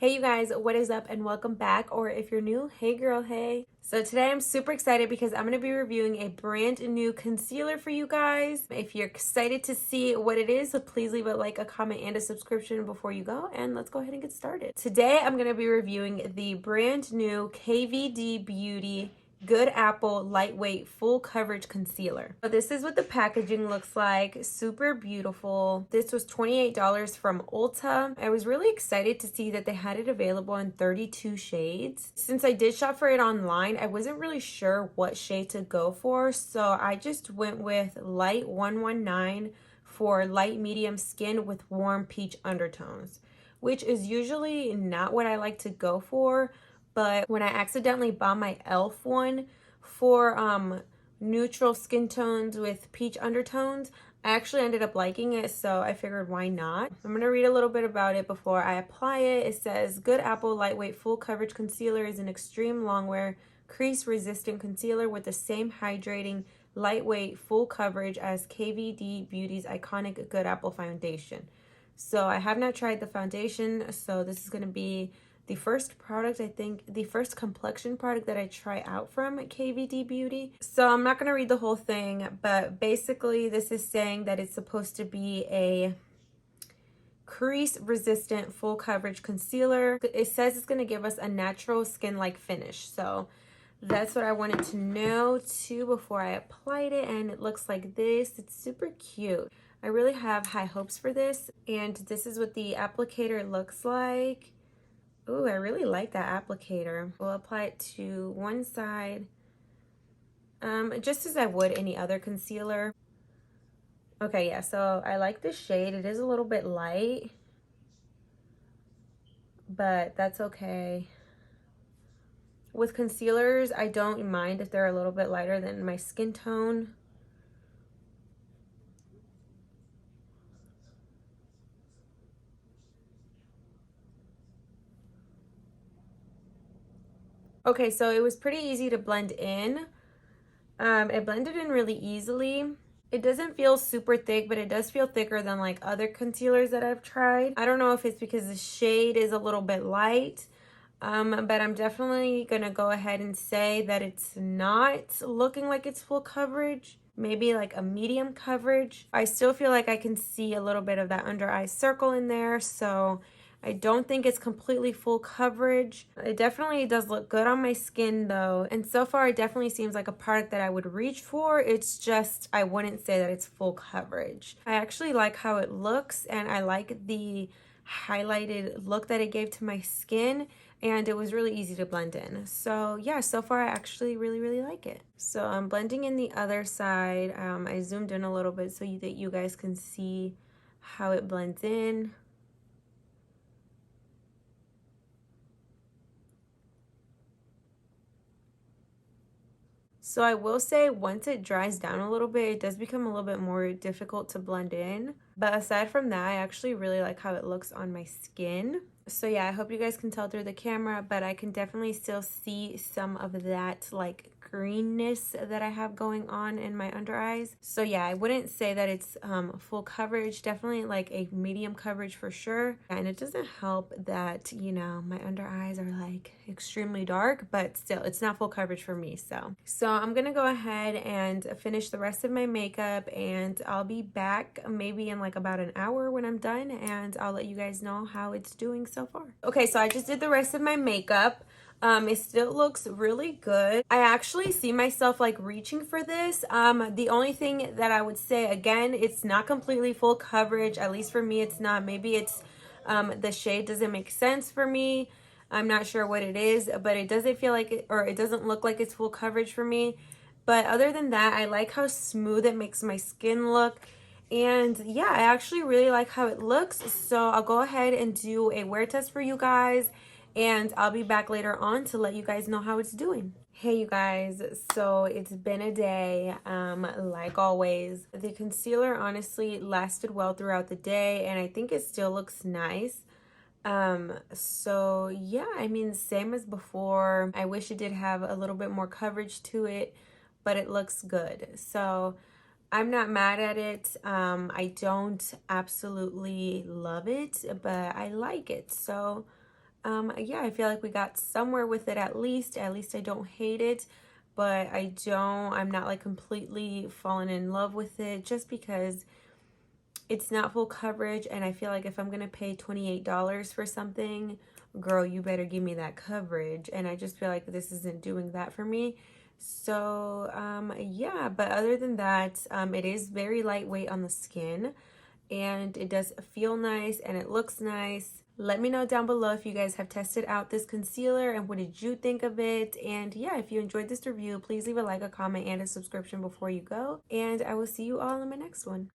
Hey you guys, what is up and welcome back, or if you're new, hey girl, hey. So today I'm super excited because I'm going to be reviewing a brand new concealer for you guys. If you're excited to see what it is, so please leave a like, a comment, and a subscription before you go, and let's go ahead and get started. Today I'm going to be reviewing the brand new KVD Beauty Good Apple Lightweight Full Coverage Concealer. So this is what the packaging looks like. Super beautiful. This was $28 from Ulta. I was really excited to see that they had it available in 32 shades. Since I did shop for it online, I wasn't really sure what shade to go for, so I just went with Light 119 for light medium skin with warm peach undertones, which is usually not what I like to go for. But when I accidentally bought my e.l.f. one for neutral skin tones with peach undertones, I actually ended up liking it, so I figured why not. I'm going to read a little bit about it before I apply it. It says, Good Apple Lightweight Full Coverage Concealer is an extreme longwear crease resistant concealer with the same hydrating, lightweight, full coverage as KVD Beauty's iconic Good Apple foundation. So I have not tried the foundation, so this is going to be the first product, I think, the first complexion product that I try out from KVD Beauty. So I'm not going to read the whole thing, but basically this is saying that it's supposed to be a crease resistant full coverage concealer. It says it's going to give us a natural skin-like finish. So that's what I wanted to know too before I applied it, and it looks like this. It's super cute. I really have high hopes for this, and this is what the applicator looks like. Ooh, I really like that applicator. We'll apply it to one side, just as I would any other concealer. Okay, yeah, so I like this shade. It is a little bit light, but that's okay. With concealers, I don't mind if they're a little bit lighter than my skin tone. Okay, so it was pretty easy to blend in. It blended in really easily. It doesn't feel super thick, but it does feel thicker than like other concealers that I've tried. I don't know if it's because the shade is a little bit light, but I'm definitely gonna go ahead and say that it's not looking like it's full coverage. Maybe like a medium coverage. I still feel like I can see a little bit of that under eye circle in there, so I don't think it's completely full coverage. It definitely does look good on my skin though, and so far it definitely seems like a product that I would reach for. It's just I wouldn't say that it's full coverage. I actually like how it looks, and I like the highlighted look that it gave to my skin, and it was really easy to blend in. So yeah, so far I actually really like it. So I'm blending in the other side. I zoomed in a little bit so that you guys can see how it blends in. So I will say once it dries down a little bit, it does become a little bit more difficult to blend in. But aside from that, I actually really like how it looks on my skin. So yeah, I hope you guys can tell through the camera, but I can definitely still see some of that like greenness that I have going on in my under eyes. So yeah, I wouldn't say that it's full coverage, definitely like a medium coverage for sure. And it doesn't help that, you know, my under eyes are like extremely dark, but still it's not full coverage for me. So I'm gonna go ahead and finish the rest of my makeup, and I'll be back maybe in like about an hour when I'm done, and I'll let you guys know how it's doing so far. Okay, so I just did the rest of my makeup. It still looks really good. I actually see myself like reaching for this. The only thing that I would say, again, it's not completely full coverage. At least for me, it's not. Maybe it's the shade doesn't make sense for me. I'm not sure what it is, but it doesn't feel like it, or it doesn't look like it's full coverage for me. But other than that, I like how smooth it makes my skin look. And yeah, I actually really like how it looks. So I'll go ahead and do a wear test for you guys, and I'll be back later on to let you guys know how it's doing. Hey you guys, so it's been a day. Like always, the concealer honestly lasted well throughout the day, and I think it still looks nice. So yeah, I mean, same as before. I wish it did have a little bit more coverage to it, but it looks good. So I'm not mad at it. I don't absolutely love it, but I like it. So Yeah, I feel like we got somewhere with it at least. At least I don't hate it, but I'm not like completely falling in love with it just because it's not full coverage. And I feel like if I'm going to pay $28 for something, girl, you better give me that coverage. And I just feel like this isn't doing that for me. So, yeah, but other than that, it is very lightweight on the skin and it does feel nice and it looks nice. Let me know down below if you guys have tested out this concealer and what did you think of it. And yeah, if you enjoyed this review, please leave a like, a comment, and a subscription before you go. And I will see you all in my next one.